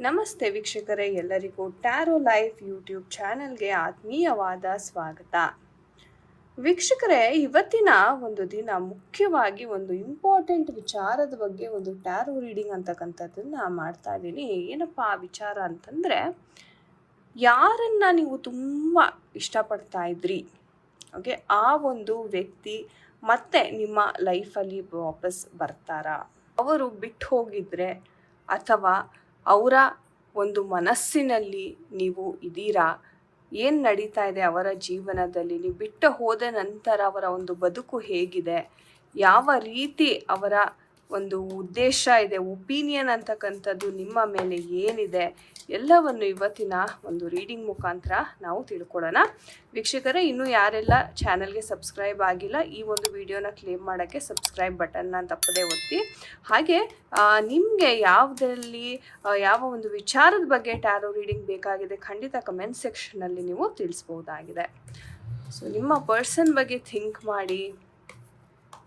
ನಮಸ್ತೆ ವೀಕ್ಷಕರೇ, ಎಲ್ಲರಿಗೂ ಟ್ಯಾರೋ ಲೈಫ್ ಯೂಟ್ಯೂಬ್ ಚಾನೆಲ್ಗೆ ಆತ್ಮೀಯವಾದ ಸ್ವಾಗತ. ವೀಕ್ಷಕರೇ, ಇವತ್ತಿನ ಒಂದು ದಿನ ಮುಖ್ಯವಾಗಿ ಒಂದು ಇಂಪಾರ್ಟೆಂಟ್ ವಿಚಾರದ ಬಗ್ಗೆ ಒಂದು ಟ್ಯಾರೋ ರೀಡಿಂಗ್ ಅಂತಕ್ಕಂಥದ್ದನ್ನು ಮಾಡ್ತಾ ಇದ್ದೀನಿ. ಏನಪ್ಪ ಆ ವಿಚಾರ ಅಂತಂದರೆ, ಯಾರನ್ನು ನೀವು ತುಂಬ ಇಷ್ಟಪಡ್ತಾ ಇದ್ರಿ, ಓಕೆ, ಆ ಒಂದು ವ್ಯಕ್ತಿ ಮತ್ತೆ ನಿಮ್ಮ ಲೈಫಲ್ಲಿ ವಾಪಸ್ ಬರ್ತಾರಾ, ಅವರು ಬಿಟ್ಟು ಹೋಗಿದ್ರೆ ಅಥವಾ ಅವರ ಒಂದು ಮನಸ್ಸಿನಲ್ಲಿ ನೀವು ಇದ್ದೀರಾ, ಏನು ನಡೀತಾ ಇದೆ ಅವರ ಜೀವನದಲ್ಲಿ, ನೀವು ಬಿಟ್ಟು ಹೋದ ನಂತರ ಅವರ ಒಂದು ಬದುಕು ಹೇಗಿದೆ, ಯಾವ ರೀತಿ ಅವರ ಒಂದು ಉದ್ದೇಶ ಇದೆ, ಒಪಿನಿಯನ್ ಅಂತಕ್ಕಂಥದ್ದು ನಿಮ್ಮ ಮೇಲೆ ಏನಿದೆ, ಎಲ್ಲವನ್ನು ಇವತ್ತಿನ ಒಂದು ರೀಡಿಂಗ್ ಮುಖಾಂತರ ನಾವು ತಿಳ್ಕೊಳ್ಳೋಣ. ವೀಕ್ಷಕರೇ, ಇನ್ನೂ ಯಾರೆಲ್ಲ ಚಾನಲ್ಗೆ ಸಬ್ಸ್ಕ್ರೈಬ್ ಆಗಿಲ್ಲ, ಈ ಒಂದು ವಿಡಿಯೋನ ಕ್ಲೇಮ್ ಮಾಡೋಕ್ಕೆ ಸಬ್ಸ್ಕ್ರೈಬ್ ಬಟನ್ನ ತಪ್ಪದೇ ಒತ್ತಿ. ಹಾಗೆ ನಿಮಗೆ ಯಾವುದರಲ್ಲಿ ಯಾವ ಒಂದು ವಿಚಾರದ ಬಗ್ಗೆ ಟ್ಯಾರೋ ರೀಡಿಂಗ್ ಬೇಕಾಗಿದೆ ಖಂಡಿತ ಕಮೆಂಟ್ ಸೆಕ್ಷನಲ್ಲಿ ನೀವು ತಿಳಿಸ್ಬೋದಾಗಿದೆ. ಸೊ ನಿಮ್ಮ ಪರ್ಸನ್ ಬಗ್ಗೆ ಥಿಂಕ್ ಮಾಡಿ,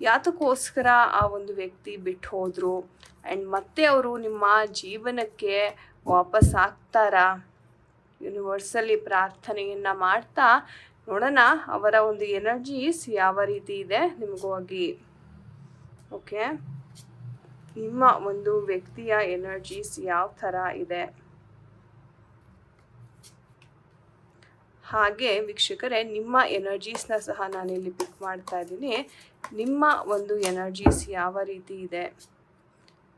ಯಾತಕ್ಕೋಸ್ಕರ ಆ ಒಂದು ವ್ಯಕ್ತಿ ಬಿಟ್ಟು ಹೋದರು ಆ್ಯಂಡ್ ಮತ್ತೆ ಅವರು ನಿಮ್ಮ ಜೀವನಕ್ಕೆ ವಾಪಸ್ ಆಗ್ತಾರಾ, ಯೂನಿವರ್ಸಲ್ಲಿ ಪ್ರಾರ್ಥನೆಯನ್ನು ಮಾಡ್ತಾ ನೋಡೋಣ ಅವರ ಒಂದು ಎನರ್ಜೀಸ್ ಯಾವ ರೀತಿ ಇದೆ ನಿಮಗೋಗಿ. ಓಕೆ, ನಿಮ್ಮ ಒಂದು ವ್ಯಕ್ತಿಯ ಎನರ್ಜೀಸ್ ಯಾವ ಥರ ಇದೆ. ಹಾಗೆ ವೀಕ್ಷಕರೇ, ನಿಮ್ಮ ಎನರ್ಜೀಸ್ನ ಸಹ ನಾನಿಲ್ಲಿ ಪಿಕ್ ಮಾಡ್ತಾ ಇದ್ದೀನಿ. ನಿಮ್ಮ ಒಂದು ಎನರ್ಜೀಸ್ ಯಾವ ರೀತಿ ಇದೆ,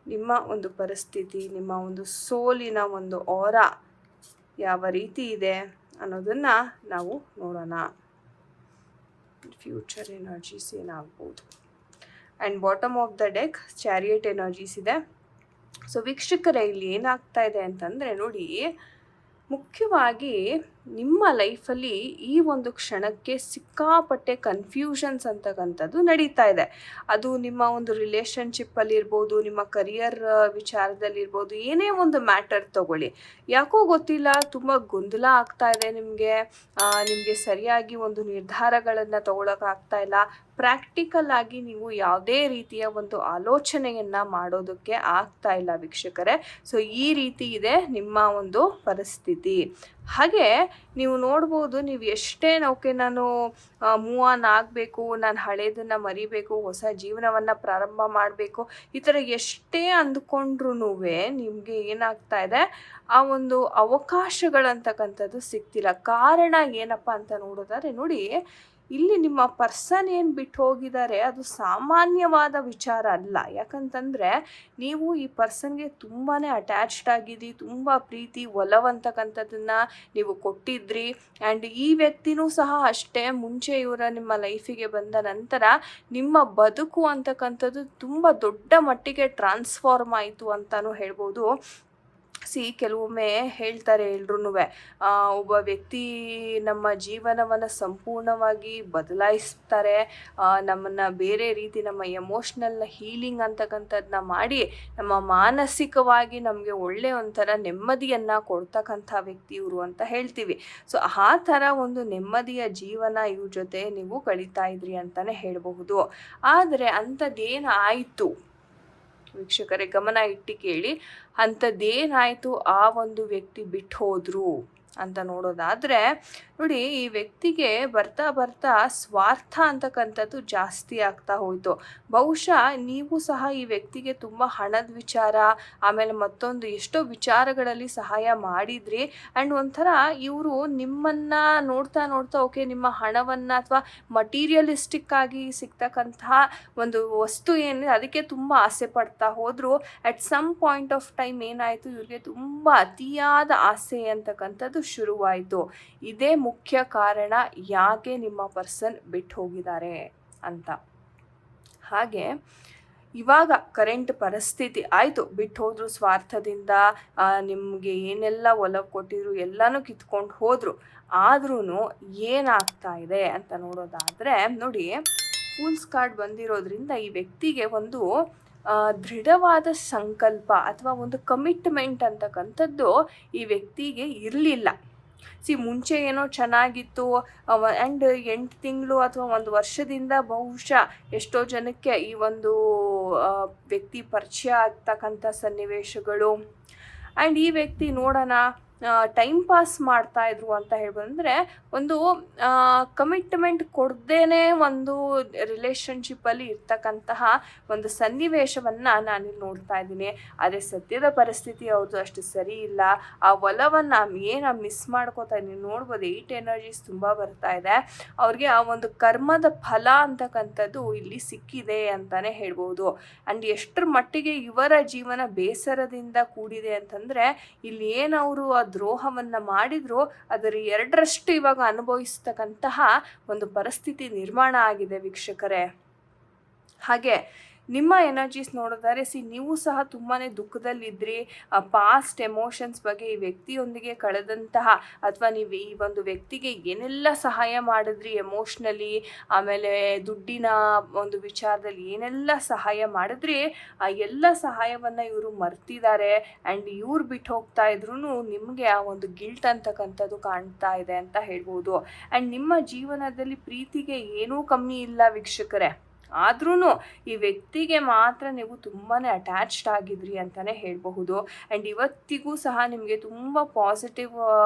ನಿಮ್ಮ ಒಂದು ಪರಿಸ್ಥಿತಿ, ನಿಮ್ಮ ಒಂದು ಸೋಲಿನ ಒಂದು ಆರಾ ಯಾವ ರೀತಿ ಇದೆ ಅನ್ನೋದನ್ನು ನಾವು ನೋಡೋಣ. ಫ್ಯೂಚರ್ ಎನರ್ಜೀಸ್ ಏನಾಗ್ಬೋದು. And bottom of the deck chariot energies ಇದೆ. ಸೊ ವೀಕ್ಷಕರೇ, ಇಲ್ಲಿ ಏನಾಗ್ತಾ ಇದೆ ಅಂತಂದರೆ ನೋಡಿ, ಮುಖ್ಯವಾಗಿ ನಿಮ್ಮ ಲೈಫಲ್ಲಿ ಈ ಒಂದು ಕ್ಷಣಕ್ಕೆ ಸಿಕ್ಕಾಪಟ್ಟೆ ಕನ್ಫ್ಯೂಷನ್ಸ್ ಅಂತಕ್ಕಂಥದ್ದು ನಡೀತಾ ಇದೆ. ಅದು ನಿಮ್ಮ ಒಂದು ರಿಲೇಷನ್ಶಿಪ್ಪಲ್ಲಿರ್ಬೋದು, ನಿಮ್ಮ ಕರಿಯರ್ ವಿಚಾರದಲ್ಲಿರ್ಬೋದು, ಏನೇ ಒಂದು ಮ್ಯಾಟರ್ ತಗೊಳ್ಳಿ, ಯಾಕೋ ಗೊತ್ತಿಲ್ಲ ತುಂಬ ಗೊಂದಲ ಆಗ್ತಾ ಇದೆ ನಿಮಗೆ ಸರಿಯಾಗಿ ಒಂದು ನಿರ್ಧಾರಗಳನ್ನು ತಗೊಳಕ್ಕಾಗ್ತಾ ಇಲ್ಲ. ಪ್ರಾಕ್ಟಿಕಲ್ ಆಗಿ ನೀವು ಯಾವುದೇ ರೀತಿಯ ಒಂದು ಆಲೋಚನೆಯನ್ನು ಮಾಡೋದಕ್ಕೆ ಆಗ್ತಾ ಇಲ್ಲ ವೀಕ್ಷಕರೇ. ಸೊ ಈ ರೀತಿ ಇದೆ ನಿಮ್ಮ ಒಂದು ಪರಿಸ್ಥಿತಿ. ಹಾಗೆ ನೀವು ನೋಡ್ಬೋದು, ನೀವು ಎಷ್ಟೇ ನಾನು ಮೂವ್ ಆನ್ ಆಗಬೇಕು, ನಾನು ಹಳೇದನ್ನು ಮರಿಬೇಕು, ಹೊಸ ಜೀವನವನ್ನು ಪ್ರಾರಂಭ ಮಾಡಬೇಕು, ಈ ಥರ ಎಷ್ಟೇ ಅಂದ್ಕೊಂಡ್ರೂ ನಿಮಗೆ ಏನಾಗ್ತಾ ಇದೆ, ಆ ಒಂದು ಅವಕಾಶಗಳಂತಕ್ಕಂಥದ್ದು ಸಿಗ್ತಿಲ್ಲ. ಕಾರಣ ಏನಪ್ಪ ಅಂತ ನೋಡೋದಾದ್ರೆ ನೋಡಿ, ಇಲ್ಲಿ ನಿಮ್ಮ ಪರ್ಸನ್ ಏನು ಬಿಟ್ಟು ಹೋಗಿದ್ದಾರೆ ಅದು ಸಾಮಾನ್ಯವಾದ ವಿಚಾರ ಅಲ್ಲ. ಯಾಕಂತಂದರೆ ನೀವು ಈ ಪರ್ಸನ್ಗೆ ತುಂಬಾ ಅಟ್ಯಾಚ್ಡ್ ಆಗಿದ್ರಿ, ತುಂಬ ಪ್ರೀತಿ ಒಲವಂತಕ್ಕಂಥದ್ದನ್ನು ನೀವು ಕೊಟ್ಟಿದ್ರಿ. ಆ್ಯಂಡ್ ಈ ವ್ಯಕ್ತಿನೂ ಸಹ ಅಷ್ಟೇ, ಮುಂಚೆ ಇವರ ನಿಮ್ಮ ಲೈಫಿಗೆ ಬಂದ ನಂತರ ನಿಮ್ಮ ಬದುಕು ಅಂತಕ್ಕಂಥದ್ದು ತುಂಬ ದೊಡ್ಡ ಮಟ್ಟಿಗೆ ಟ್ರಾನ್ಸ್ಫಾರ್ಮ್ ಆಯಿತು ಅಂತಲೂ ಹೇಳ್ಬೋದು. ಕೆಲವೊಮ್ಮೆ ಹೇಳ್ತಾರೆ ಎಲ್ರೂ, ಒಬ್ಬ ವ್ಯಕ್ತಿ ನಮ್ಮ ಜೀವನವನ್ನು ಸಂಪೂರ್ಣವಾಗಿ ಬದಲಾಯಿಸ್ತಾರೆ, ನಮ್ಮನ್ನು ಬೇರೆ ರೀತಿ ನಮ್ಮ ಎಮೋಷ್ನಲ್ ಹೀಲಿಂಗ್ ಅಂತಕ್ಕಂಥದ್ದನ್ನ ಮಾಡಿ ನಮ್ಮ ಮಾನಸಿಕವಾಗಿ ನಮಗೆ ಒಳ್ಳೆಯ ಒಂಥರ ನೆಮ್ಮದಿಯನ್ನು ಕೊಡ್ತಕ್ಕಂಥ ವ್ಯಕ್ತಿ ಇವರು ಅಂತ ಹೇಳ್ತೀವಿ. ಸೊ ಆ ಥರ ಒಂದು ನೆಮ್ಮದಿಯ ಜೀವನ ಇವ್ರ ಜೊತೆ ನೀವು ಕಳೀತಾ ಇದ್ರಿ ಅಂತಲೇ ಹೇಳಬಹುದು. ಆದರೆ ಅಂಥದ್ದೇನಾಯಿತು ವೀಕ್ಷಕರೇ, ಗಮನ ಇಟ್ಟು ಕೇಳಿ, ಅಂಥದ್ದೇನಾಯಿತು ಆ ಒಂದು ವ್ಯಕ್ತಿ ಬಿಟ್ಟು ಹೋದ್ರು ಅಂತ ನೋಡೋದಾದರೆ ನೋಡಿ, ಈ ವ್ಯಕ್ತಿಗೆ ಬರ್ತಾ ಬರ್ತಾ ಸ್ವಾರ್ಥ ಅಂತಕ್ಕಂಥದ್ದು ಜಾಸ್ತಿ ಆಗ್ತಾ ಹೋಯಿತು. ಬಹುಶಃ ನೀವು ಸಹ ಈ ವ್ಯಕ್ತಿಗೆ ತುಂಬ ಹಣದ ವಿಚಾರ, ಆಮೇಲೆ ಮತ್ತೊಂದು ಎಷ್ಟೋ ವಿಚಾರಗಳಲ್ಲಿ ಸಹಾಯ ಮಾಡಿದ್ರಿ. ಆ್ಯಂಡ್ ಒಂಥರ ಇವರು ನಿಮ್ಮನ್ನು ನೋಡ್ತಾ ನೋಡ್ತಾ ಓಕೆ, ನಿಮ್ಮ ಹಣವನ್ನು ಅಥವಾ ಮಟೀರಿಯಲಿಸ್ಟಿಕ್ ಆಗಿ ಸಿಗ್ತಕ್ಕಂತಹ ಒಂದು ವಸ್ತು ಏನಿದೆ ಅದಕ್ಕೆ ತುಂಬ ಆಸೆ ಪಡ್ತಾ ಹೋದರು. At some point of time ಏನಾಯಿತು, ಇವ್ರಿಗೆ ತುಂಬ ಅತಿಯಾದ ಆಸೆ ಅಂತಕ್ಕಂಥದ್ದು ಶುರುವಾಯಿತು. ಇದೇ ಮುಖ್ಯ ಕಾರಣ ಯಾಕೆ ನಿಮ್ಮ ಪರ್ಸನ್ ಬಿಟ್ಟು ಹೋಗಿದ್ದಾರೆ ಅಂತ. ಹಾಗೆ ಇವಾಗ ಕರೆಂಟ್ ಪರಿಸ್ಥಿತಿ ಆಯಿತು, ಬಿಟ್ಟು ಹೋದ್ರು ಸ್ವಾರ್ಥದಿಂದ, ನಿಮಗೆ ಏನೆಲ್ಲ ಒಲವು ಕೊಟ್ಟಿದ್ರು ಎಲ್ಲನೂ ಕಿತ್ಕೊಂಡು ಹೋದರು. ಆದ್ರೂ ಏನಾಗ್ತಾ ಇದೆ ಅಂತ ನೋಡೋದಾದರೆ ನೋಡಿ, ಫೂಲ್ಸ್ ಕಾರ್ಡ್ ಬಂದಿರೋದ್ರಿಂದ ಈ ವ್ಯಕ್ತಿಗೆ ಒಂದು ದೃಢವಾದ ಸಂಕಲ್ಪ ಅಥವಾ ಒಂದು ಕಮಿಟ್ಮೆಂಟ್ ಅಂತಕ್ಕಂಥದ್ದು ಈ ವ್ಯಕ್ತಿಗೆ ಇರಲಿಲ್ಲ. ಮುಂಚೆ ಏನೋ ಚೆನ್ನಾಗಿತ್ತು, ಆ್ಯಂಡ್ 8 ತಿಂಗಳು ಅಥವಾ 1 ವರ್ಷದಿಂದ ಬಹುಶಃ ಎಷ್ಟೋ ಜನಕ್ಕೆ ಈ ಒಂದು ವ್ಯಕ್ತಿ ಪರಿಚಯ ಆಗ್ತಕ್ಕಂಥ ಸನ್ನಿವೇಶಗಳು, ಆ್ಯಂಡ್ ಈ ವ್ಯಕ್ತಿ ನೋಡೋಣ ಟೈಮ್ ಪಾಸ್ ಮಾಡ್ತಾ ಇದ್ರು ಅಂತ ಹೇಳ್ಬಂದ್ರೆ ಒಂದು ಕಮಿಟ್ಮೆಂಟ್ ಕೊಡ್ದೇನೆ ಒಂದು ರಿಲೇಷನ್ಶಿಪ್ಪಲ್ಲಿ ಇರ್ತಕ್ಕಂತಹ ಒಂದು ಸನ್ನಿವೇಶವನ್ನು ನಾನಿಲ್ಲಿ ನೋಡ್ತಾ ಇದ್ದೀನಿ. ಆದರೆ ಸದ್ಯದ ಪರಿಸ್ಥಿತಿ ಅವ್ರದ್ದು ಅಷ್ಟು ಸರಿ ಇಲ್ಲ. ಆ ಒಲವನ್ನು ಏನು ಮಿಸ್ ಮಾಡ್ಕೋತಾ ಇದ್ದೀನಿ ನೋಡ್ಬೋದು. 8 ಎನರ್ಜೀಸ್ ತುಂಬ ಬರ್ತಾ ಇದೆ. ಅವ್ರಿಗೆ ಆ ಒಂದು ಕರ್ಮದ ಫಲ ಅಂತಕ್ಕಂಥದ್ದು ಇಲ್ಲಿ ಸಿಕ್ಕಿದೆ ಅಂತಲೇ ಹೇಳ್ಬೋದು. ಆ್ಯಂಡ್ ಎಷ್ಟರ ಮಟ್ಟಿಗೆ ಇವರ ಜೀವನ ಬೇಸರದಿಂದ ಕೂಡಿದೆ ಅಂತಂದರೆ ಇಲ್ಲಿ ಏನು ಅವರು ಆ ದ್ರೋಹವನ್ನು ಮಾಡಿದ್ರು ಅದರ 2ರಷ್ಟು ಇವಾಗ ಅನುಭವಿಸ್ತಕ್ಕಂತಹ ಒಂದು ಪರಿಸ್ಥಿತಿ ನಿರ್ಮಾಣ ಆಗಿದೆ ವೀಕ್ಷಕರೇ. ಹಾಗೆ ನಿಮ್ಮ ಎನರ್ಜೀಸ್ ನೋಡಿದರೆ ನೀವು ಸಹ ತುಂಬಾ ದುಃಖದಲ್ಲಿದ್ರಿ. ಪಾಸ್ಟ್ ಎಮೋಷನ್ಸ್ ಬಗ್ಗೆ ಈ ವ್ಯಕ್ತಿಯೊಂದಿಗೆ ಕಳೆದಂತಹ ಅಥವಾ ನೀವು ಈ ಒಂದು ವ್ಯಕ್ತಿಗೆ ಏನೆಲ್ಲ ಸಹಾಯ ಮಾಡಿದ್ರಿ ಎಮೋಷ್ನಲಿ, ಆಮೇಲೆ ದುಡ್ಡಿನ ಒಂದು ವಿಚಾರದಲ್ಲಿ ಏನೆಲ್ಲ ಸಹಾಯ ಮಾಡಿದ್ರಿ, ಆ ಎಲ್ಲ ಸಹಾಯವನ್ನು ಇವರು ಮರ್ತಿದ್ದಾರೆ. ಆ್ಯಂಡ್ ಇವ್ರು ಬಿಟ್ಟು ಹೋಗ್ತಾ ಇದ್ರೂ ನಿಮಗೆ ಆ ಒಂದು ಗಿಲ್ಟ್ ಅಂತಕ್ಕಂಥದ್ದು ಕಾಣ್ತಾ ಇದೆ ಅಂತ ಹೇಳ್ಬೋದು. ಆ್ಯಂಡ್ ನಿಮ್ಮ ಜೀವನದಲ್ಲಿ ಪ್ರೀತಿಗೆ ಏನೂ ಕಮ್ಮಿ ಇಲ್ಲ ವೀಕ್ಷಕರೇ. ಆದ್ರೂ ಈ ವ್ಯಕ್ತಿಗೆ ಮಾತ್ರ ನೀವು ತುಂಬಾ ಅಟ್ಯಾಚ್ಡ್ ಆಗಿದ್ರಿ ಅಂತಲೇ ಹೇಳಬಹುದು. ಆ್ಯಂಡ್ ಇವತ್ತಿಗೂ ಸಹ ನಿಮಗೆ ತುಂಬ ಪಾಸಿಟಿವ್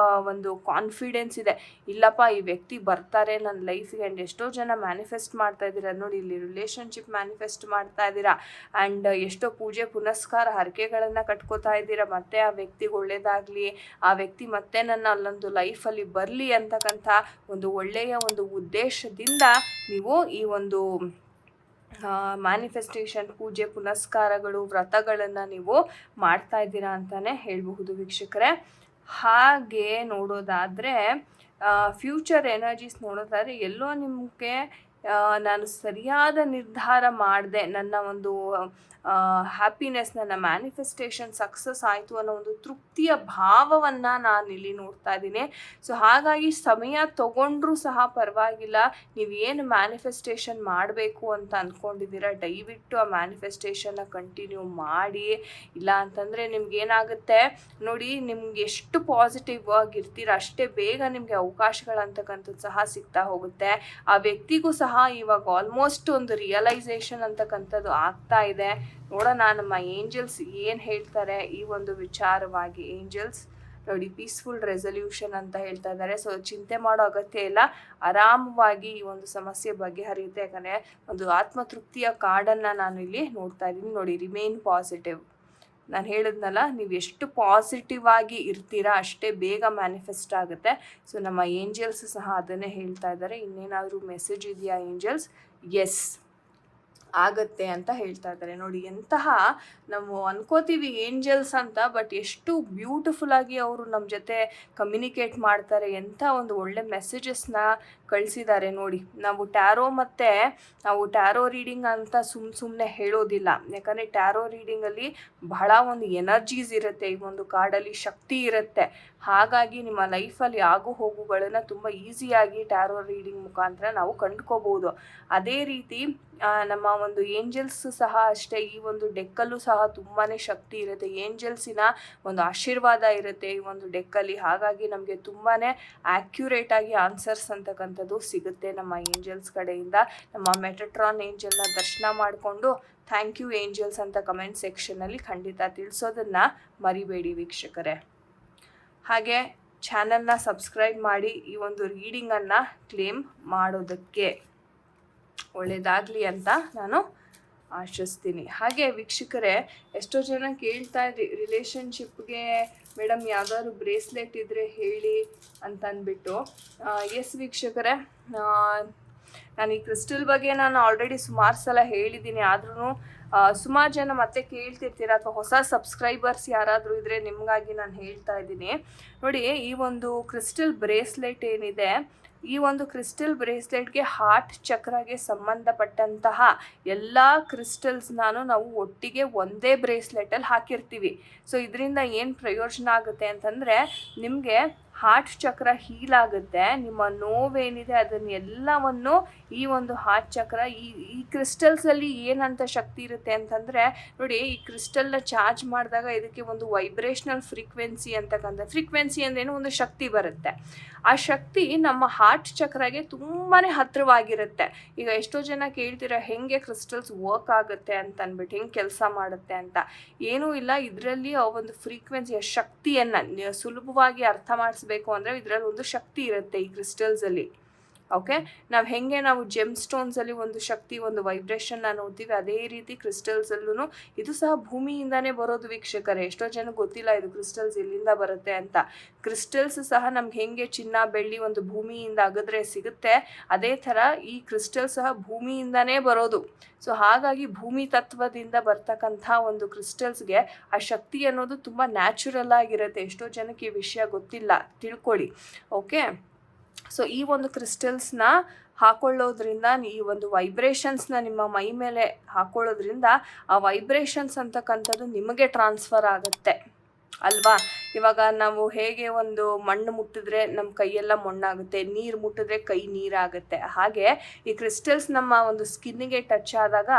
ಒಂದು ಕಾನ್ಫಿಡೆನ್ಸ್ ಇದೆ. ಇಲ್ಲಪ್ಪ ಈ ವ್ಯಕ್ತಿ ಬರ್ತಾರೆ ನನ್ನ ಲೈಫಿಗೆ. ಆ್ಯಂಡ್ ಎಷ್ಟೋ ಜನ ಮ್ಯಾನಿಫೆಸ್ಟ್ ಮಾಡ್ತಾ ಇದ್ದೀರಾ ನೋಡಿ, ಇಲ್ಲಿ ರಿಲೇಷನ್ಶಿಪ್ ಮ್ಯಾನಿಫೆಸ್ಟ್ ಮಾಡ್ತಾ ಇದ್ದೀರಾ. ಆ್ಯಂಡ್ ಎಷ್ಟೋ ಪೂಜೆ ಪುನಸ್ಕಾರ ಹರಕೆಗಳನ್ನು ಕಟ್ಕೋತಾ ಇದ್ದೀರಾ. ಮತ್ತೆ ಆ ವ್ಯಕ್ತಿಗೆ ಒಳ್ಳೇದಾಗಲಿ, ಆ ವ್ಯಕ್ತಿ ಮತ್ತೆ ನನ್ನ ಅಲ್ಲೊಂದು ಲೈಫಲ್ಲಿ ಬರಲಿ ಅಂತಕ್ಕಂಥ ಒಂದು ಒಳ್ಳೆಯ ಒಂದು ಉದ್ದೇಶದಿಂದ ನೀವು ಈ ಒಂದು ಮ್ಯಾನಿಫೆಸ್ಟೇಷನ್ ಪೂಜೆ ಪುನಸ್ಕಾರಗಳು ವ್ರತಗಳನ್ನು ನೀವು ಮಾಡ್ತಾ ಇದ್ದೀರಾ ಅಂತಲೇ ಹೇಳಬಹುದು ವೀಕ್ಷಕರೇ. ಹಾಗೆ ನೋಡೋದಾದರೆ ಫ್ಯೂಚರ್ ಎನರ್ಜೀಸ್ ನೋಡೋದಾದರೆ ಎಲ್ಲೋ ನಿಮಗೆ ನಾನು ಸರಿಯಾದ ನಿರ್ಧಾರ ಮಾಡಿದೆ, ನನ್ನ ಒಂದು ಹ್ಯಾಪಿನೆಸ್, ನನ್ನ ಮ್ಯಾನಿಫೆಸ್ಟೇಷನ್ ಸಕ್ಸಸ್ ಆಯಿತು ಅನ್ನೋ ಒಂದು ತೃಪ್ತಿಯ ಭಾವವನ್ನು ನಾನು ಇಲ್ಲಿ ನೋಡ್ತಾ ಇದ್ದೀನಿ. ಸೊ ಹಾಗಾಗಿ ಸಮಯ ತಗೊಂಡ್ರೂ ಸಹ ಪರವಾಗಿಲ್ಲ. ನೀವೇನು ಮ್ಯಾನಿಫೆಸ್ಟೇಷನ್ ಮಾಡಬೇಕು ಅಂತ ಅಂದ್ಕೊಂಡಿದ್ದೀರಾ ದಯವಿಟ್ಟು ಆ ಮ್ಯಾನಿಫೆಸ್ಟೇಷನ್ನ ಕಂಟಿನ್ಯೂ ಮಾಡಿ. ಇಲ್ಲ ಅಂತಂದರೆ ನಿಮ್ಗೇನಾಗುತ್ತೆ ನೋಡಿ, ನಿಮ್ಗೆ ಎಷ್ಟು ಪಾಸಿಟಿವ್ ಆಗಿರ್ತೀರ ಅಷ್ಟೇ ಬೇಗ ನಿಮಗೆ ಅವಕಾಶಗಳಂತಕ್ಕಂಥದ್ದು ಸಹ ಸಿಗ್ತಾ ಹೋಗುತ್ತೆ. ಆ ವ್ಯಕ್ತಿಗೂ ಸಹ ಇವಾಗ ಆಲ್ಮೋಸ್ಟ್ ಒಂದು ರಿಯಲೈಸೇಷನ್ ಅಂತಕ್ಕಂಥದ್ದು ಆಗ್ತಾ ಇದೆ. ನೋಡೋಣ ನಮ್ಮ ಏಂಜಲ್ಸ್ ಏನು ಹೇಳ್ತಾರೆ ಈ ಒಂದು ವಿಚಾರವಾಗಿ. ಏಂಜಲ್ಸ್ ನೋಡಿ ಪೀಸ್ಫುಲ್ ರೆಸಲ್ಯೂಷನ್ ಅಂತ ಹೇಳ್ತಾ ಇದ್ದಾರೆ. ಸೊ ಚಿಂತೆ ಮಾಡೋ ಅಗತ್ಯ ಇಲ್ಲ, ಆರಾಮವಾಗಿ ಈ ಒಂದು ಸಮಸ್ಯೆ ಬಗೆಹರಿಯುತ್ತೆ. ಯಾಕಂದರೆ ಒಂದು ಆತ್ಮತೃಪ್ತಿಯ ಕಾರ್ಡನ್ನು ನಾನು ಇಲ್ಲಿ ನೋಡ್ತಾ ಇದ್ದೀನಿ ನೋಡಿ. Remain positive. ನಾನು ಹೇಳಿದ್ನಲ್ಲ, ನೀವು ಎಷ್ಟು ಪಾಸಿಟಿವ್ ಆಗಿ ಇರ್ತೀರಾ ಅಷ್ಟೇ ಬೇಗ ಮ್ಯಾನಿಫೆಸ್ಟ್ ಆಗುತ್ತೆ. ಸೊ ನಮ್ಮ ಏಂಜಲ್ಸ್ ಸಹ ಅದನ್ನೇ ಹೇಳ್ತಾ ಇದ್ದಾರೆ. ಇನ್ನೇನಾದರೂ ಮೆಸೇಜ್ ಇದೆಯಾ ಏಂಜಲ್ಸ್? ಎಸ್ ಆಗತ್ತೆ ಅಂತ ಹೇಳ್ತಾ ಇದ್ದಾರೆ ನೋಡಿ. ಎಂತಹ ನಾವು ಅನ್ಕೋತೀವಿ ಏಂಜಲ್ಸ್ ಅಂತ, ಬಟ್ ಎಷ್ಟು ಬ್ಯೂಟಿಫುಲ್ಲಾಗಿ ಅವರು ನಮ್ಮ ಜೊತೆ ಕಮ್ಯುನಿಕೇಟ್ ಮಾಡ್ತಾರೆ, ಎಂಥ ಒಂದು ಒಳ್ಳೆ ಮೆಸೇಜಸ್ನ ಕಳಿಸಿದ್ದಾರೆ ನೋಡಿ. ನಾವು ಟ್ಯಾರೋ ರೀಡಿಂಗ್ ಅಂತ ಸುಮ್ಮನೆ ಹೇಳೋದಿಲ್ಲ. ಯಾಕಂದರೆ ಟ್ಯಾರೋ ರೀಡಿಂಗಲ್ಲಿ ಬಹಳ ಒಂದು ಎನರ್ಜೀಸ್ ಇರುತ್ತೆ, ಈ ಒಂದು ಕಾರ್ಡಲ್ಲಿ ಶಕ್ತಿ ಇರುತ್ತೆ. ಹಾಗಾಗಿ ನಿಮ್ಮ ಲೈಫಲ್ಲಿ ಆಗು ಹೋಗುಗಳನ್ನು ತುಂಬ ಈಸಿಯಾಗಿ ಟ್ಯಾರೋ ರೀಡಿಂಗ್ ಮುಖಾಂತರ ನಾವು ಕಂಡುಕೋಬೋದು. ಅದೇ ರೀತಿ ನಮ್ಮ ಒಂದು ಏಂಜಲ್ಸ್ ಸಹ ಅಷ್ಟೇ. ಈ ಒಂದು ಡೆಕ್ಕಲ್ಲೂ ಸಹ ತುಂಬಾ ಶಕ್ತಿ ಇರುತ್ತೆ. ಏಂಜಲ್ಸಿನ ಒಂದು ಆಶೀರ್ವಾದ ಇರುತ್ತೆ ಈ ಒಂದು ಡೆಕ್ಕಲ್ಲಿ. ಹಾಗಾಗಿ ನಮಗೆ ತುಂಬಾ ಆ್ಯಕ್ಯುರೇಟಾಗಿ ಆನ್ಸರ್ಸ್ ಅಂತಕ್ಕಂಥದ್ದು ಸಿಗುತ್ತೆ ನಮ್ಮ ಏಂಜಲ್ಸ್ ಕಡೆಯಿಂದ. ನಮ್ಮ ಮೆಟಟ್ರಾನ್ ಏಂಜಲ್ನ ದರ್ಶನ ಮಾಡಿಕೊಂಡು ಥ್ಯಾಂಕ್ ಯು ಏಂಜಲ್ಸ್ ಅಂತ ಕಮೆಂಟ್ ಸೆಕ್ಷನಲ್ಲಿ ಖಂಡಿತ ತಿಳಿಸೋದನ್ನು ಮರಿಬೇಡಿ ವೀಕ್ಷಕರೇ. ಹಾಗೆ ಚಾನಲ್ನ ಸಬ್ಸ್ಕ್ರೈಬ್ ಮಾಡಿ ಈ ಒಂದು ರೀಡಿಂಗನ್ನು ಕ್ಲೇಮ್ ಮಾಡೋದಕ್ಕೆ ಒಳ್ಳೆಯದಾಗಲಿ ಅಂತ ನಾನು ಆಶಿಸ್ತೀನಿ. ಹಾಗೆ ವೀಕ್ಷಕರೇ, ಎಷ್ಟೋ ಜನ ಕೇಳ್ತಾ ಇದ್ರಿ ರಿಲೇಷನ್ಶಿಪ್ಗೆ ಮೇಡಮ್ ಯಾವ್ದಾದ್ರು ಬ್ರೇಸ್ಲೆಟ್ ಇದ್ದರೆ ಹೇಳಿ ಅಂತ ಅಂದ್ಬಿಟ್ಟು. ಎಸ್ ವೀಕ್ಷಕರೇ, ನಾನು ಈ ಕ್ರಿಸ್ಟಲ್ ಬಗ್ಗೆ ನಾನು ಆಲ್ರೆಡಿ ಸುಮಾರು ಸಲ ಹೇಳಿದ್ದೀನಿ. ಆದ್ರೂ ಸುಮಾರು ಜನ ಮತ್ತೆ ಕೇಳ್ತಿರ್ತೀರ, ಅಥವಾ ಹೊಸ ಸಬ್ಸ್ಕ್ರೈಬರ್ಸ್ ಯಾರಾದರೂ ಇದ್ದರೆ ನಿಮಗಾಗಿ ನಾನು ಹೇಳ್ತಾ ಇದ್ದೀನಿ ನೋಡಿ. ಈ ಒಂದು ಕ್ರಿಸ್ಟಲ್ ಬ್ರೇಸ್ಲೆಟ್ ಏನಿದೆ, ಈ ಒಂದು ಕ್ರಿಸ್ಟಲ್ ಬ್ರೇಸ್ಲೆಟ್ಗೆ ಹಾರ್ಟ್ ಚಕ್ರಗೆ ಸಂಬಂಧಪಟ್ಟಂತಹ ಎಲ್ಲ ಕ್ರಿಸ್ಟಲ್ಸ್ ನಾವು ಒಟ್ಟಿಗೆ ಒಂದೇ ಬ್ರೇಸ್ಲೆಟಲ್ಲಿ ಹಾಕಿರ್ತೀವಿ. ಸೊ ಇದರಿಂದ ಏನು ಪ್ರಯೋಜನ ಆಗುತ್ತೆ ಅಂತಂದರೆ, ನಿಮಗೆ ಹಾರ್ಟ್ ಚಕ್ರ ಹೀಲ್ ಆಗುತ್ತೆ. ನಿಮ್ಮ ನೋವೇನಿದೆ ಅದನ್ನೆಲ್ಲವನ್ನು ಈ ಒಂದು ಹಾರ್ಟ್ ಚಕ್ರ ಈ ಕ್ರಿಸ್ಟಲ್ಸಲ್ಲಿ ಏನಂತ ಶಕ್ತಿ ಇರುತ್ತೆ ಅಂತಂದರೆ ನೋಡಿ, ಈ ಕ್ರಿಸ್ಟಲ್ನ ಚಾರ್ಜ್ ಮಾಡಿದಾಗ ಇದಕ್ಕೆ ಒಂದು ವೈಬ್ರೇಷನಲ್ ಫ್ರೀಕ್ವೆನ್ಸಿ ಅಂತಕ್ಕಂಥ, ಫ್ರೀಕ್ವೆನ್ಸಿ ಅಂದ್ರೇನು, ಒಂದು ಶಕ್ತಿ ಬರುತ್ತೆ. ಆ ಶಕ್ತಿ ನಮ್ಮ ಹಾರ್ಟ್ ಚಕ್ರಗೆ ತುಂಬಾ ಹತ್ತಿರವಾಗಿರುತ್ತೆ. ಈಗ ಎಷ್ಟೋ ಜನ ಕೇಳ್ತೀರ ಹೆಂಗೆ ಕ್ರಿಸ್ಟಲ್ಸ್ ವರ್ಕ್ ಆಗುತ್ತೆ ಅಂತ ಅಂದ್ಬಿಟ್ಟು, ಹೆಂಗೆ ಕೆಲಸ ಮಾಡುತ್ತೆ ಅಂತ. ಏನೂ ಇಲ್ಲ, ಇದರಲ್ಲಿ ಒಂದು ಫ್ರೀಕ್ವೆನ್ಸಿಯ ಶಕ್ತಿಯನ್ನು ಸುಲಭವಾಗಿ ಅರ್ಥ ಮಾಡಿಸ್ಬೇಕು ಅಂದರೆ ಇದರಲ್ಲಿ ಒಂದು ಶಕ್ತಿ ಇರುತ್ತೆ ಈ ಕ್ರಿಸ್ಟಲ್ಸಲ್ಲಿ. ಓಕೆ, ನಾವು ಜೆಮ್ ಸ್ಟೋನ್ಸಲ್ಲಿ ಒಂದು ಶಕ್ತಿ, ಒಂದು ವೈಬ್ರೇಷನ್ನ ನೋಡ್ತೀವಿ, ಅದೇ ರೀತಿ ಕ್ರಿಸ್ಟಲ್ಸಲ್ಲೂ ಇದು ಸಹ ಭೂಮಿಯಿಂದನೇ ಬರೋದು ವೀಕ್ಷಕರೇ. ಎಷ್ಟೋ ಜನಕ್ಕೆ ಗೊತ್ತಿಲ್ಲ ಇದು ಕ್ರಿಸ್ಟಲ್ಸ್ ಎಲ್ಲಿಂದ ಬರುತ್ತೆ ಅಂತ. ಕ್ರಿಸ್ಟಲ್ಸ್ ಸಹ ನಮ್ಗೆ ಹೆಂಗೆ ಚಿನ್ನ ಬೆಳ್ಳಿ ಒಂದು ಭೂಮಿಯಿಂದ ಅಗದ್ರೆ ಸಿಗುತ್ತೆ, ಅದೇ ಥರ ಈ ಕ್ರಿಸ್ಟಲ್ ಸಹ ಭೂಮಿಯಿಂದನೇ ಬರೋದು. ಸೊ ಹಾಗಾಗಿ ಭೂಮಿ ತತ್ವದಿಂದ ಬರ್ತಕ್ಕಂಥ ಒಂದು ಕ್ರಿಸ್ಟಲ್ಸ್ಗೆ ಆ ಶಕ್ತಿ ಅನ್ನೋದು ತುಂಬ ನ್ಯಾಚುರಲ್ ಆಗಿರುತ್ತೆ. ಎಷ್ಟೋ ಜನಕ್ಕೆ ಈ ವಿಷಯ ಗೊತ್ತಿಲ್ಲ, ತಿಳ್ಕೊಳ್ಳಿ. ಓಕೆ, ಸೊ ಈ ಒಂದು ಕ್ರಿಸ್ಟಲ್ಸ್ನ ಹಾಕೊಳ್ಳೋದ್ರಿಂದ, ಈ ಒಂದು ವೈಬ್ರೇಷನ್ಸ್ನ ನಿಮ್ಮ ಮೈ ಮೇಲೆ ಹಾಕೊಳ್ಳೋದ್ರಿಂದ ಆ ವೈಬ್ರೇಷನ್ಸ್ ಅಂತಕ್ಕಂಥದ್ದು ನಿಮಗೆ ಟ್ರಾನ್ಸ್ಫರ್ ಆಗುತ್ತೆ ಅಲ್ವಾ. ಇವಾಗ ನಾವು ಹೇಗೆ ಒಂದು ಮಣ್ಣು ಮುಟ್ಟಿದ್ರೆ ನಮ್ಮ ಕೈಯೆಲ್ಲ ಮಣ್ಣಾಗುತ್ತೆ, ನೀರು ಮುಟ್ಟಿದ್ರೆ ಕೈ ನೀರಾಗುತ್ತೆ, ಹಾಗೆ ಈ ಕ್ರಿಸ್ಟಲ್ಸ್ ನಮ್ಮ ಒಂದು ಸ್ಕಿನ್ನಿಗೆ ಟಚ್ ಆದಾಗ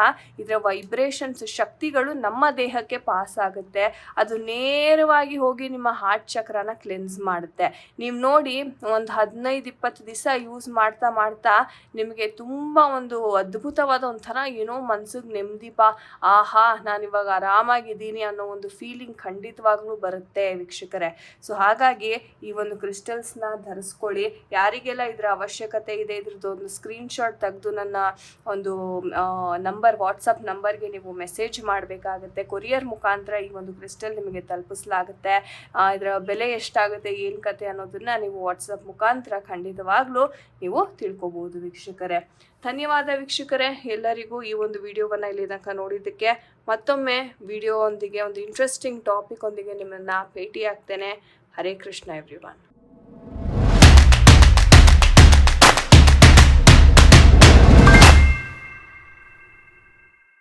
ಇದರ ವೈಬ್ರೇಷನ್ಸ್ ಶಕ್ತಿಗಳು ನಮ್ಮ ದೇಹಕ್ಕೆ ಪಾಸ್ ಆಗುತ್ತೆ. ಅದು ನೇರವಾಗಿ ಹೋಗಿ ನಿಮ್ಮ ಹಾರ್ಟ್ ಚಕ್ರನ ಕ್ಲೆನ್ಸ್ ಮಾಡುತ್ತೆ. ನೀವು ನೋಡಿ, ಒಂದು 15-20 ದಿವಸ ಯೂಸ್ ಮಾಡ್ತಾ ಮಾಡ್ತಾ ನಿಮಗೆ ತುಂಬ ಒಂದು ಅದ್ಭುತವಾದ ಒಂಥರ ಏನೋ ಮನ್ಸಿಗೆ ನೆಮ್ಮದಿಪ, ಆಹಾ ನಾನಿವಾಗ ಆರಾಮಾಗಿದ್ದೀನಿ ಅನ್ನೋ ಒಂದು ಫೀಲಿಂಗ್ ಖಂಡಿತವಾಗ್ಲೂ ಬರುತ್ತೆ ವೀಕ್ಷಕರೇ. ಸೊ ಹಾಗಾಗಿ ಈ ಒಂದು ಕ್ರಿಸ್ಟಲ್ಸ್ನ ಧರಿಸ್ಕೊಳ್ಳಿ. ಯಾರಿಗೆಲ್ಲ ಇದರ ಅವಶ್ಯಕತೆ ಇದೆ, ಇದ್ರದ್ದು ಒಂದು ಸ್ಕ್ರೀನ್ಶಾಟ್ ತೆಗೆದು ನನ್ನ ಒಂದು ವಾಟ್ಸಪ್ ನಂಬರ್ಗೆ ನೀವು ಮೆಸೇಜ್ ಮಾಡಬೇಕಾಗುತ್ತೆ. ಕೊರಿಯರ್ ಮುಖಾಂತರ ಈ ಒಂದು ಕ್ರಿಸ್ಟಲ್ ನಿಮಗೆ ತಲುಪಿಸಲಾಗುತ್ತೆ. ಇದರ ಬೆಲೆ ಎಷ್ಟಾಗುತ್ತೆ, ಏನು ಕತೆ ಅನ್ನೋದನ್ನ ನೀವು ವಾಟ್ಸಪ್ ಮುಖಾಂತರ ಖಂಡಿತವಾಗ್ಲೂ ನೀವು ತಿಳ್ಕೊಬೋದು ವೀಕ್ಷಕರೇ. ಧನ್ಯವಾದ ವೀಕ್ಷಕರೇ ಎಲ್ಲರಿಗೂ ಈ ಒಂದು ವಿಡಿಯೋವನ್ನು ಇಲ್ಲಿ ತನಕ ನೋಡಿದ್ದಕ್ಕೆ. ಮತ್ತೊಮ್ಮೆ ವಿಡಿಯೋ ಒಂದಿಗೆ, ಒಂದು ಇಂಟ್ರೆಸ್ಟಿಂಗ್ ಟಾಪಿಕ್ ಒಂದಿಗೆ ನಿಮ್ಮನ್ನು ಭೇಟಿ ಆಗ್ತೇನೆ. ಹರೇ ಕೃಷ್ಣ ಎವ್ರಿವನ್.